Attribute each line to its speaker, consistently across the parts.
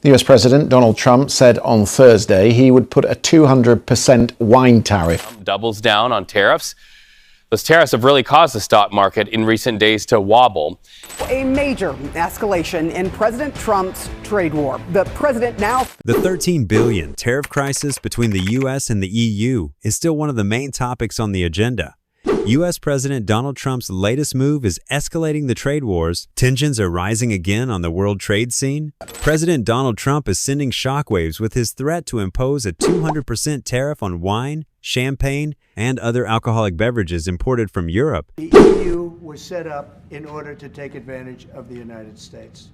Speaker 1: The US President Donald Trump said on Thursday he would put a 200% wine tariff.
Speaker 2: Doubles down on tariffs. Those tariffs have really caused the stock market in recent days to wobble.
Speaker 3: A major escalation in President Trump's trade war. The president now...
Speaker 4: The $13 billion tariff crisis between the U.S. and the EU is still one of the main topics on the agenda. U.S. President Donald Trump's latest move is escalating the trade wars. Tensions are rising again on the world trade scene. President Donald Trump is sending shockwaves with his threat to impose a 200% tariff on wine, champagne, and other alcoholic beverages imported from Europe.
Speaker 5: The EU was set up in order to take advantage of the United States.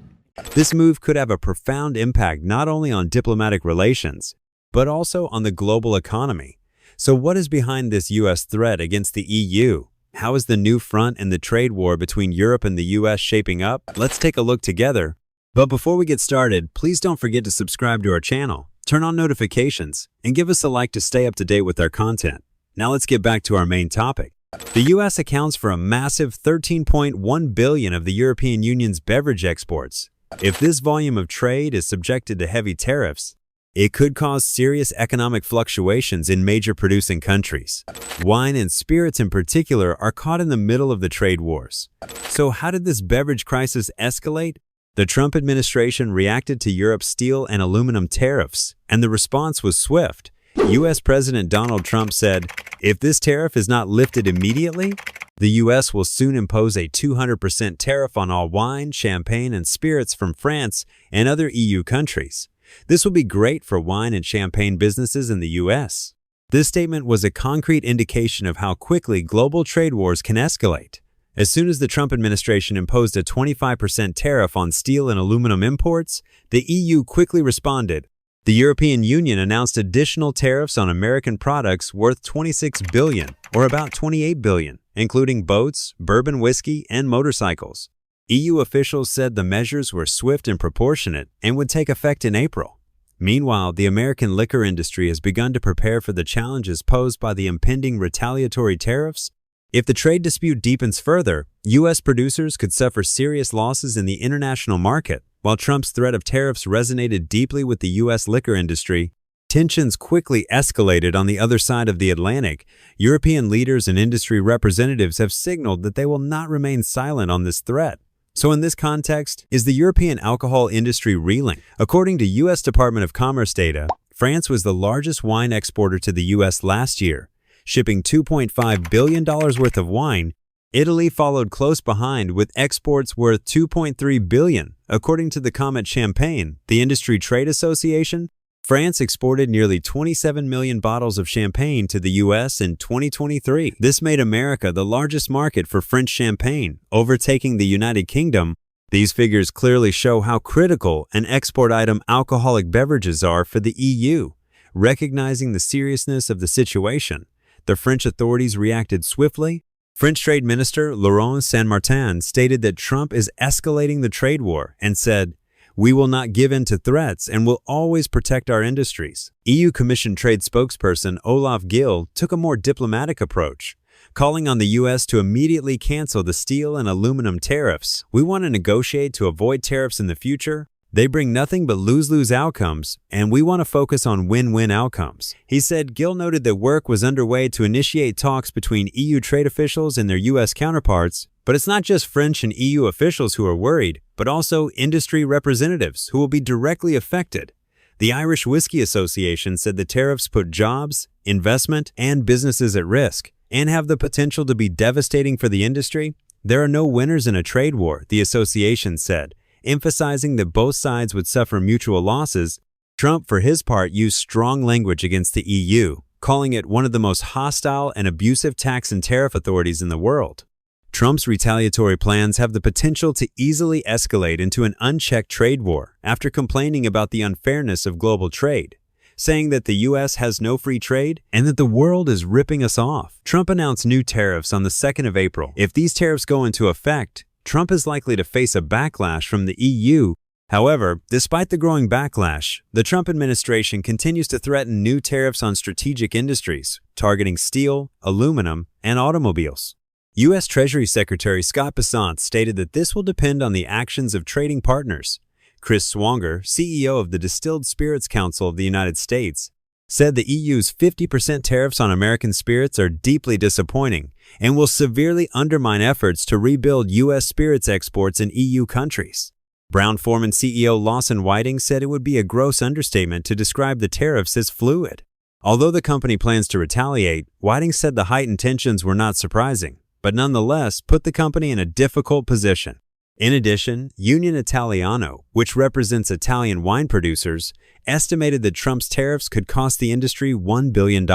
Speaker 4: This move could have a profound impact not only on diplomatic relations, but also on the global economy. So what is behind this U.S. threat against the EU? How is the new front in the trade war between Europe and the U.S. shaping up? Let's take a look together. But before we get started, please don't forget to subscribe to our channel, turn on notifications, and give us a like to stay up to date with our content. Now let's get back to our main topic. The U.S. accounts for a massive $13.1 billion of the European Union's beverage exports. If this volume of trade is subjected to heavy tariffs, it could cause serious economic fluctuations in major producing countries. Wine and spirits in particular are caught in the middle of the trade wars. So how did this beverage crisis escalate? The Trump administration reacted to Europe's steel and aluminum tariffs, and the response was swift. U.S. President Donald Trump said, if this tariff is not lifted immediately, the U.S. will soon impose a 200% tariff on all wine, champagne, and spirits from France and other EU countries. This will be great for wine and champagne businesses in the U.S. This statement was a concrete indication of how quickly global trade wars can escalate. As soon as the Trump administration imposed a 25% tariff on steel and aluminum imports, the EU quickly responded. The European Union announced additional tariffs on American products worth $26 billion, or about $28 billion, including boats, bourbon whiskey, and motorcycles. EU officials said the measures were swift and proportionate and would take effect in April. Meanwhile, the American liquor industry has begun to prepare for the challenges posed by the impending retaliatory tariffs. If the trade dispute deepens further, U.S. producers could suffer serious losses in the international market. While Trump's threat of tariffs resonated deeply with the U.S. liquor industry, tensions quickly escalated on the other side of the Atlantic. European leaders and industry representatives have signaled that they will not remain silent on this threat. So in this context, is the European alcohol industry reeling? According to U.S. Department of Commerce data, France was the largest wine exporter to the U.S. last year, shipping $2.5 billion worth of wine. Italy followed close behind with exports worth $2.3 billion. According to the Comet Champagne, the industry trade association, France exported nearly 27 million bottles of champagne to the U.S. in 2023. This made America the largest market for French champagne, overtaking the United Kingdom. These figures clearly show how critical an export item alcoholic beverages are for the EU. Recognizing the seriousness of the situation, the French authorities reacted swiftly. French Trade Minister Laurent Saint-Martin stated that Trump is escalating the trade war and said, "We will not give in to threats and will always protect our industries." EU Commission trade spokesperson Olaf Gill took a more diplomatic approach, calling on the U.S. to immediately cancel the steel and aluminum tariffs. "We want to negotiate to avoid tariffs in the future. They bring nothing but lose-lose outcomes, and we want to focus on win-win outcomes," he said. Gill noted that work was underway to initiate talks between EU trade officials and their U.S. counterparts. But it's not just French and EU officials who are worried, but also industry representatives who will be directly affected. The Irish Whiskey Association said the tariffs put jobs, investment, and businesses at risk and have the potential to be devastating for the industry. There are no winners in a trade war, the association said, emphasizing that both sides would suffer mutual losses. Trump, for his part, used strong language against the EU, calling it one of the most hostile and abusive tax and tariff authorities in the world. Trump's retaliatory plans have the potential to easily escalate into an unchecked trade war after complaining about the unfairness of global trade, saying that the U.S. has no free trade and that the world is ripping us off. Trump announced new tariffs on the 2nd of April. If these tariffs go into effect, Trump is likely to face a backlash from the EU. However, despite the growing backlash, the Trump administration continues to threaten new tariffs on strategic industries, targeting steel, aluminum, and automobiles. U.S. Treasury Secretary Scott Bessent stated that this will depend on the actions of trading partners. Chris Swanger, CEO of the Distilled Spirits Council of the United States, said the EU's 50% tariffs on American spirits are deeply disappointing and will severely undermine efforts to rebuild U.S. spirits exports in EU countries. Brown-Forman CEO Lawson Whiting said it would be a gross understatement to describe the tariffs as fluid. Although the company plans to retaliate, Whiting said the heightened tensions were not surprising, but nonetheless put the company in a difficult position. In addition, Union Italiano, which represents Italian wine producers, estimated that Trump's tariffs could cost the industry $1 billion.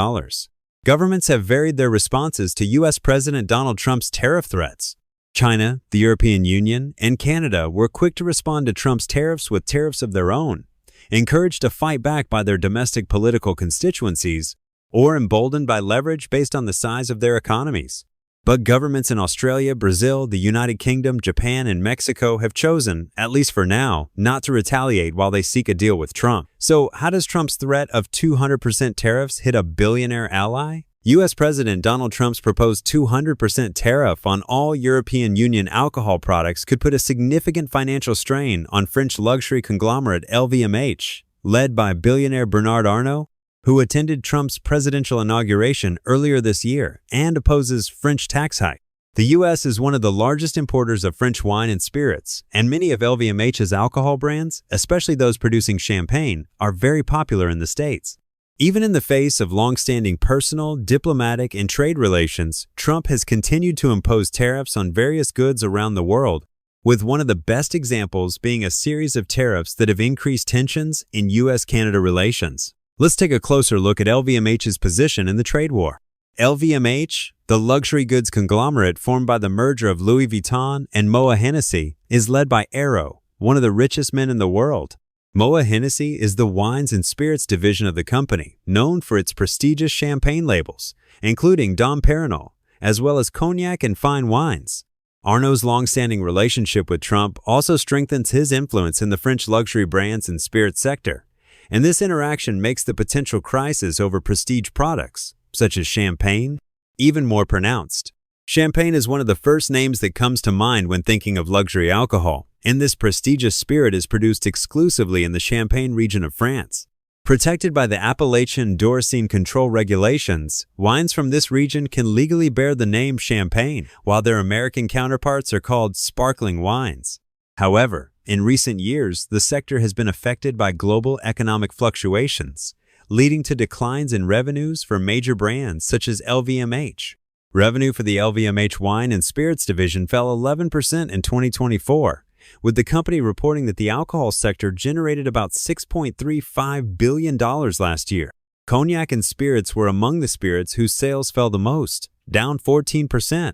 Speaker 4: Governments have varied their responses to U.S. President Donald Trump's tariff threats. China, the European Union, and Canada were quick to respond to Trump's tariffs with tariffs of their own, encouraged to fight back by their domestic political constituencies, or emboldened by leverage based on the size of their economies. But governments in Australia, Brazil, the United Kingdom, Japan, and Mexico have chosen, at least for now, not to retaliate while they seek a deal with Trump. So how does Trump's threat of 200% tariffs hit a billionaire ally? U.S. President Donald Trump's proposed 200% tariff on all European Union alcohol products could put a significant financial strain on French luxury conglomerate LVMH, led by billionaire Bernard Arnault, who attended Trump's presidential inauguration earlier this year and opposes French tax hike. The U.S. is one of the largest importers of French wine and spirits, and many of LVMH's alcohol brands, especially those producing champagne, are very popular in the States. Even in the face of long-standing personal, diplomatic, and trade relations, Trump has continued to impose tariffs on various goods around the world, with one of the best examples being a series of tariffs that have increased tensions in U.S.-Canada relations. Let's take a closer look at LVMH's position in the trade war. LVMH, the luxury goods conglomerate formed by the merger of Louis Vuitton and Moët Hennessy, is led by Arnault, one of the richest men in the world. Moët Hennessy is the wines and spirits division of the company, known for its prestigious champagne labels, including Dom Perignon, as well as cognac and fine wines. Arnault's long-standing relationship with Trump also strengthens his influence in the French luxury brands and spirits sector. And this interaction makes the potential crisis over prestige products, such as champagne, even more pronounced. Champagne is one of the first names that comes to mind when thinking of luxury alcohol, and this prestigious spirit is produced exclusively in the Champagne region of France. Protected by the Appellation d'Origine Control regulations, wines from this region can legally bear the name champagne, while their American counterparts are called sparkling wines. However, in recent years, the sector has been affected by global economic fluctuations, leading to declines in revenues for major brands such as LVMH. Revenue for the LVMH wine and spirits division fell 11% in 2024, with the company reporting that the alcohol sector generated about $6.35 billion last year. Cognac and spirits were among the spirits whose sales fell the most, down 14%,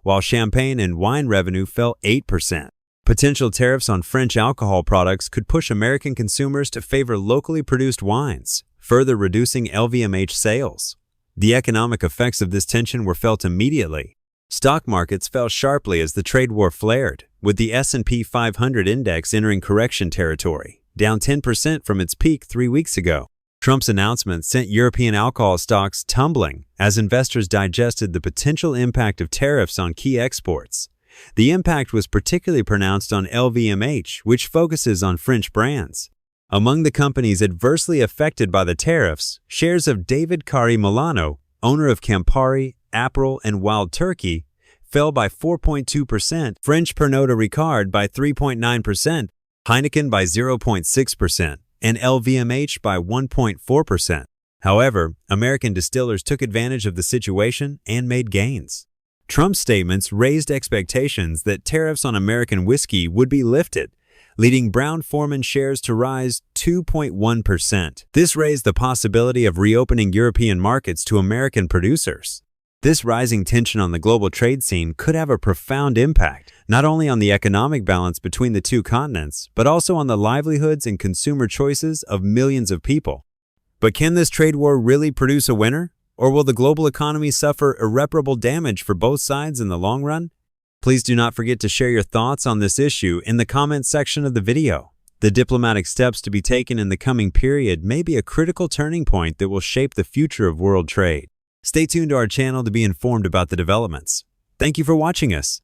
Speaker 4: while champagne and wine revenue fell 8%. Potential tariffs on French alcohol products could push American consumers to favor locally produced wines, further reducing LVMH sales. The economic effects of this tension were felt immediately. Stock markets fell sharply as the trade war flared, with the S&P 500 index entering correction territory, down 10% from its peak 3 weeks ago. Trump's announcement sent European alcohol stocks tumbling as investors digested the potential impact of tariffs on key exports. The impact was particularly pronounced on LVMH, which focuses on French brands. Among the companies adversely affected by the tariffs, shares of David Cari Milano, owner of Campari, Aperol, and Wild Turkey, fell by 4.2%, French Pernod Ricard by 3.9%, Heineken by 0.6%, and LVMH by 1.4%. However, American distillers took advantage of the situation and made gains. Trump's statements raised expectations that tariffs on American whiskey would be lifted, leading Brown-Forman shares to rise 2.1%. This raised the possibility of reopening European markets to American producers. This rising tension on the global trade scene could have a profound impact, not only on the economic balance between the two continents, but also on the livelihoods and consumer choices of millions of people. But can this trade war really produce a winner? Or will the global economy suffer irreparable damage for both sides in the long run? Please do not forget to share your thoughts on this issue in the comments section of the video. The diplomatic steps to be taken in the coming period may be a critical turning point that will shape the future of world trade. Stay tuned to our channel to be informed about the developments. Thank you for watching us.